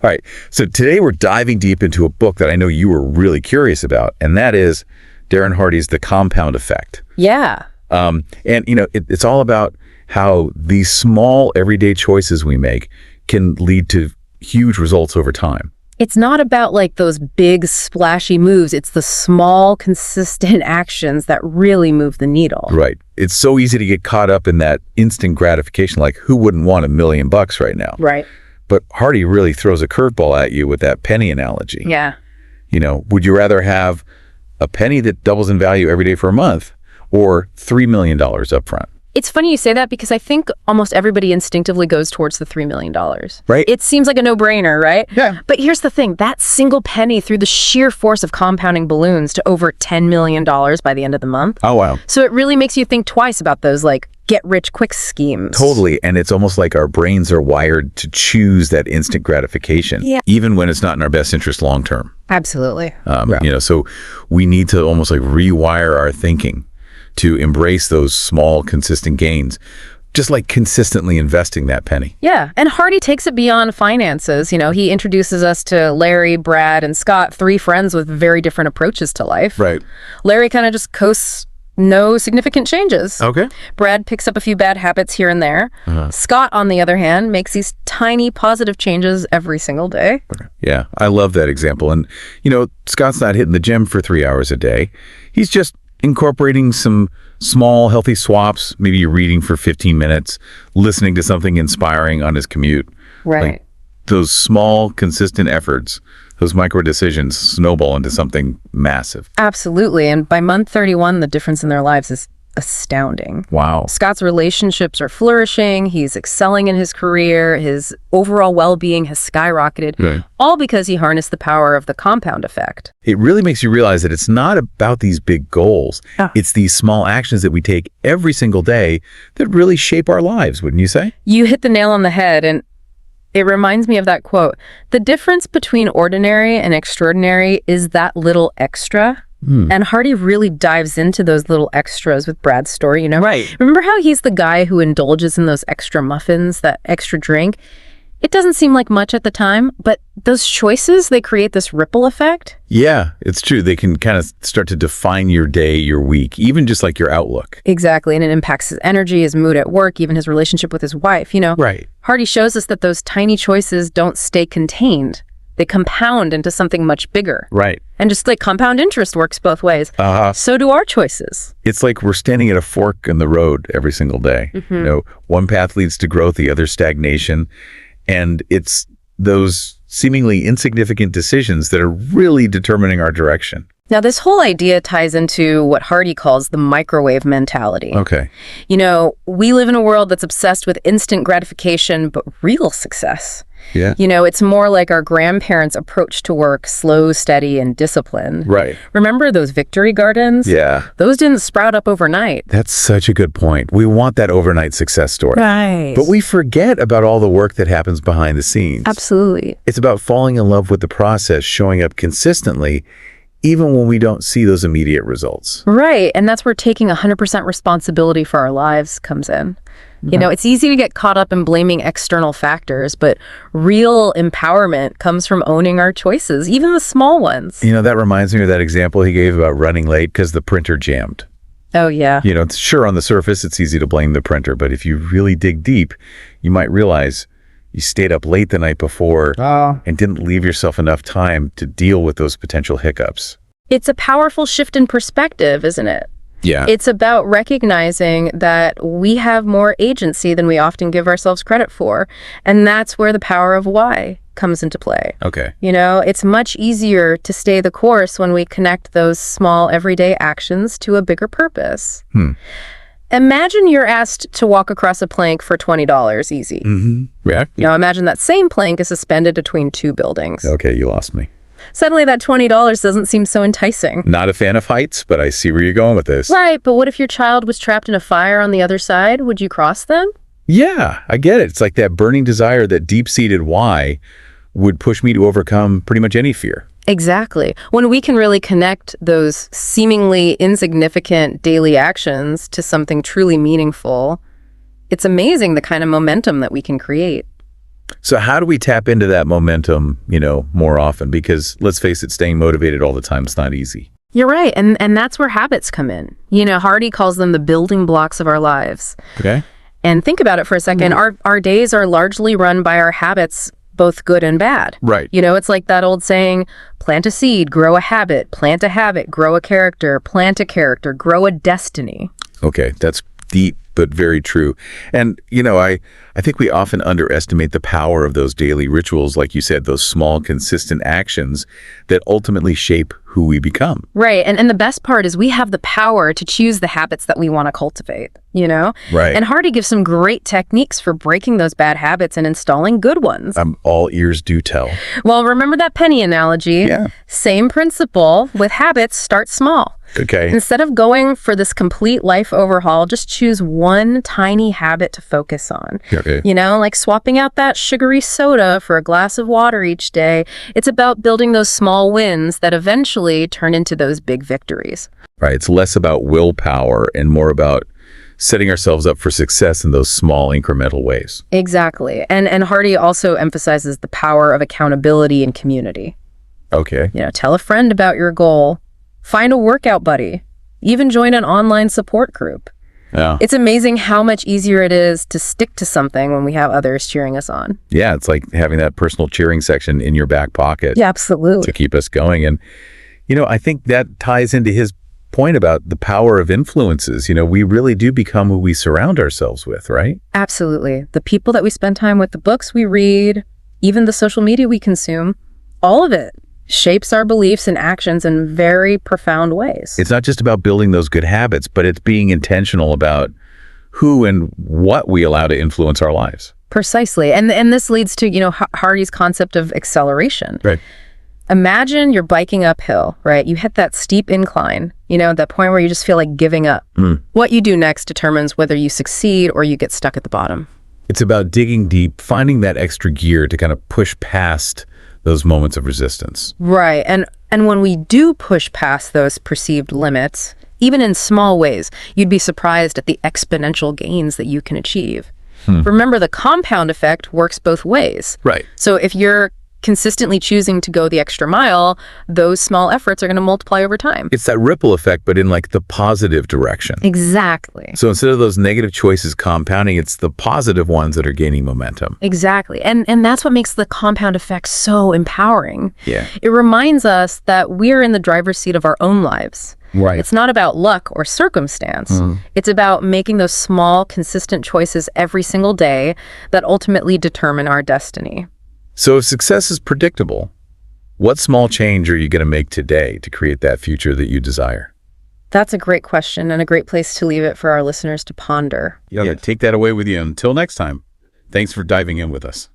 All right. So today we're diving deep into a book that I know you were really curious about, and that is Darren Hardy's The Compound Effect. Yeah. And, it's all about how these small everyday choices we make can lead to huge results over time. It's not about like those big splashy moves. It's the small, consistent actions that really move the needle. Right. It's so easy to get caught up in that instant gratification, like who wouldn't want $1 million right now? Right. But Hardy really throws a curveball at you with that penny analogy. Yeah. Would you rather have a penny that doubles in value every day for a month or $3 million up front? It's funny you say that because I think almost everybody instinctively goes towards the $3 million. Right. It seems like a no-brainer, right? Yeah. But here's the thing. That single penny through the sheer force of compounding balloons to over $10 million by the end of the month. Oh, wow. So it really makes you think twice about those, like, get-rich-quick schemes. Totally. And it's almost like our brains are wired to choose that instant gratification, even when it's not in our best interest long term. Absolutely. So we need to almost like rewire our thinking to embrace those small, consistent gains, just like consistently investing that penny. Yeah, and Hardy takes it beyond finances. He introduces us to Larry, Brad, and Scott, 3 friends with very different approaches to life. Right. Larry kind of just coasts, no significant changes. Okay. Brad picks up a few bad habits here and there. Scott, on the other hand, makes these tiny positive changes every single day. Yeah, I love that example. And, Scott's not hitting the gym for 3 hours a day. He's just incorporating some small, healthy swaps, maybe reading for 15 minutes, listening to something inspiring on his commute. Right. Like, those small, consistent efforts, those micro decisions snowball into something massive. Absolutely. And by month 31, the difference in their lives is astounding. Wow. Scott's relationships are flourishing. He's excelling in his career. His overall well-being has skyrocketed, Right. all because he harnessed the power of the compound effect. It really makes you realize that it's not about these big goals. It's these small actions that we take every single day that really shape our lives, wouldn't you say? You hit the nail on the head, and it reminds me of that quote. The difference between ordinary and extraordinary is that little extra. And Hardy really dives into those little extras with Brad's story, Right. Remember how he's the guy who indulges in those extra muffins, that extra drink? It doesn't seem like much at the time, but those choices, they create this ripple effect. Yeah, it's true. They can kind of start to define your day, your week, even just like your outlook. Exactly, and it impacts his energy, his mood at work, even his relationship with his wife, Right. Hardy shows us that those tiny choices don't stay contained. They compound into something much bigger. Right. And just like compound interest works both ways. So do our choices. It's like we're standing at a fork in the road every single day. One path leads to growth, the other stagnation. And it's those seemingly insignificant decisions that are really determining our direction. Now, this whole idea ties into what Hardy calls the microwave mentality. Okay. We live in a world that's obsessed with instant gratification, but real success. Yeah. It's more like our grandparents' approach to work, slow, steady, and disciplined. Right. Remember those victory gardens? Yeah. Those didn't sprout up overnight. That's such a good point. We want that overnight success story. Right. But we forget about all the work that happens behind the scenes. Absolutely. It's about falling in love with the process, showing up consistently, even when we don't see those immediate results. Right. And that's where taking 100% responsibility for our lives comes in. It's easy to get caught up in blaming external factors, but real empowerment comes from owning our choices, even the small ones. That reminds me of that example he gave about running late because the printer jammed. Oh, yeah. Sure, on the surface, it's easy to blame the printer, but if you really dig deep, you might realize you stayed up late the night before and didn't leave yourself enough time to deal with those potential hiccups. It's a powerful shift in perspective, isn't it? Yeah. It's about recognizing that we have more agency than we often give ourselves credit for. And that's where the power of why comes into play. Okay. It's much easier to stay the course when we connect those small everyday actions to a bigger purpose. Imagine you're asked to walk across a plank for $20 easy. Yeah. Now imagine that same plank is suspended between 2 buildings. Okay, you lost me. Suddenly that $20 doesn't seem so enticing. Not a fan of heights, but I see where you're going with this. Right, but what if your child was trapped in a fire on the other side? Would you cross them? Yeah, I get it. It's like that burning desire, that deep-seated why would push me to overcome pretty much any fear. Exactly. When we can really connect those seemingly insignificant daily actions to something truly meaningful, it's amazing the kind of momentum that we can create. So how do we tap into that momentum, more often? Because let's face it, staying motivated all the time is not easy. You're right. And that's where habits come in. Hardy calls them the building blocks of our lives. Okay. And think about it for a second. Our days are largely run by our habits, both good and bad. Right. It's like that old saying, plant a seed, grow a habit, plant a habit, grow a character, plant a character, grow a destiny. Okay, that's deep, but very true. And, I think we often underestimate the power of those daily rituals, like you said, those small, consistent actions that ultimately shape who we become. Right. And the best part is we have the power to choose the habits that we want to cultivate, Right. And Hardy gives some great techniques for breaking those bad habits and installing good ones. I'm all ears do tell. Well, remember that penny analogy? Yeah. Same principle with habits, start small. Okay. Instead of going for this complete life overhaul, just choose one tiny habit to focus on. Okay. Like swapping out that sugary soda for a glass of water each day. It's about building those small wins that eventually turn into those big victories. Right. It's less about willpower and more about setting ourselves up for success in those small incremental ways. Exactly. And Hardy also emphasizes the power of accountability and community. Okay. Tell a friend about your goal. Find a workout buddy. Even join an online support group. Yeah. It's amazing how much easier it is to stick to something when we have others cheering us on. Yeah, it's like having that personal cheering section in your back pocket Yeah, absolutely. to keep us going. And, I think that ties into his point about the power of influences. We really do become who we surround ourselves with, right? Absolutely. The people that we spend time with, the books we read, even the social media we consume, all of it shapes our beliefs and actions in very profound ways. It's not just about building those good habits, but it's being intentional about who and what we allow to influence our lives. Precisely. And this leads to, Hardy's concept of acceleration. Right. Imagine you're biking uphill, right? You hit that steep incline, that point where you just feel like giving up. What you do next determines whether you succeed or you get stuck at the bottom. It's about digging deep, finding that extra gear to kind of push past those moments of resistance. Right. And when we do push past those perceived limits, even in small ways, you'd be surprised at the exponential gains that you can achieve. Remember, the compound effect works both ways. Right. So if you're consistently choosing to go the extra mile, those small efforts are going to multiply over time. It's that ripple effect, but in like the positive direction. Exactly. So instead of those negative choices compounding, it's the positive ones that are gaining momentum. Exactly. And that's what makes the compound effect so empowering. Yeah. It reminds us that we're in the driver's seat of our own lives. Right. It's not about luck or circumstance. It's about making those small, consistent choices every single day that ultimately determine our destiny. So if success is predictable, what small change are you going to make today to create that future that you desire? That's a great question and a great place to leave it for our listeners to ponder. Yeah, take that away with you. Until next time, thanks for diving in with us.